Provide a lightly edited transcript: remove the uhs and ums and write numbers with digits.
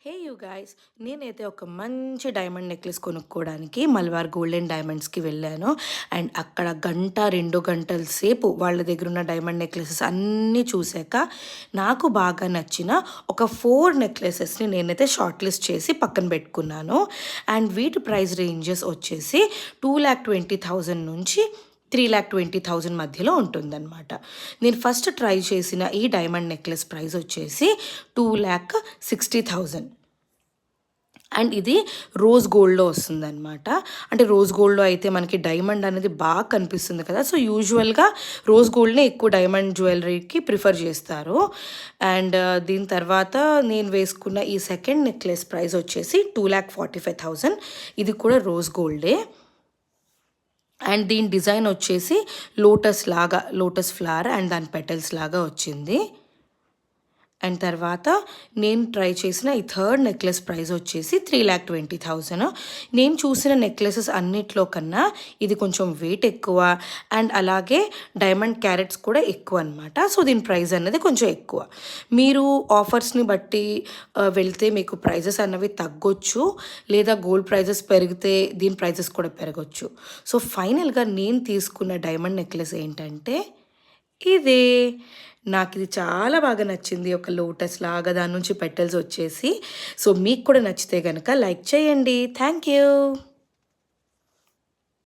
Hey you guys, నేనైతే ఒక మంచి డైమండ్ నెక్లెస్ కొనుక్కోవడానికి మల్బార్ గోల్డ్ అండ్ డైమండ్స్కి వెళ్ళాను. అండ్ అక్కడ గంట 2 గంటల సేపు వాళ్ళ దగ్గర ఉన్న డైమండ్ నెక్లెసెస్ అన్నీ చూశాక నాకు బాగా నచ్చిన ఒక 4 నెక్లెసెస్ని నేనైతే షార్ట్ లిస్ట్ చేసి పక్కన పెట్టుకున్నాను. అండ్ వీటి ప్రైస్ రేంజెస్ వచ్చేసి 2,20,000 నుంచి 3,20,000 మధ్యలో ఉంటుందన్నమాట. నేను ఫస్ట్ ట్రై చేసిన ఈ డైమండ్ నెక్లెస్ ప్రైస్ వచ్చేసి 2,60,000. అండ్ ఇది రోజ్ గోల్డ్లో వస్తుందన్నమాట. అంటే రోజ్ గోల్డ్లో అయితే మనకి డైమండ్ అనేది బాగా కనిపిస్తుంది కదా, సో యూజువల్గా రోజ్ గోల్డ్నే ఎక్కువ డైమండ్ జ్యువెలరీకి ప్రిఫర్ చేస్తారు. అండ్ దీని తర్వాత నేను వేసుకున్న ఈ సెకండ్ నెక్లెస్ ప్రైస్ వచ్చేసి 2,45,000. ఇది కూడా రోజ్ గోల్డే. అండ్ దీని డిజైన్ వచ్చేసి లోటస్ ఫ్లవర్ అండ్ దాని పెటల్స్ లాగా వచ్చింది. అండ్ తర్వాత నేను ట్రై చేసిన ఈ థర్డ్ నెక్లెస్ ప్రైస్ వచ్చేసి 3,20,000. నేను చూసిన నెక్లెసెస్ అన్నిట్లో కన్నా ఇది కొంచెం వెయిట్ ఎక్కువ అండ్ అలాగే డైమండ్ క్యారెట్స్ కూడా ఎక్కువ అనమాట. సో దీని ప్రైస్ అనేది కొంచెం ఎక్కువ. మీరు ఆఫర్స్ని బట్టి వెళ్తే మీకు ప్రైజెస్ అన్నవి తగ్గొచ్చు, లేదా గోల్డ్ ప్రైజెస్ పెరిగితే దీని ప్రైజెస్ కూడా పెరగచ్చు. సో ఫైనల్గా నేను తీసుకున్న డైమండ్ నెక్లెస్ ఏంటంటే ఇదే. నాకు ఇది చాలా బాగా నచ్చింది. ఒక లోటస్ లాగా దాని నుంచి పెటల్స్ వచ్చేసి. సో మీకు కూడా నచ్చితే కనుక లైక్ చేయండి. Thank you.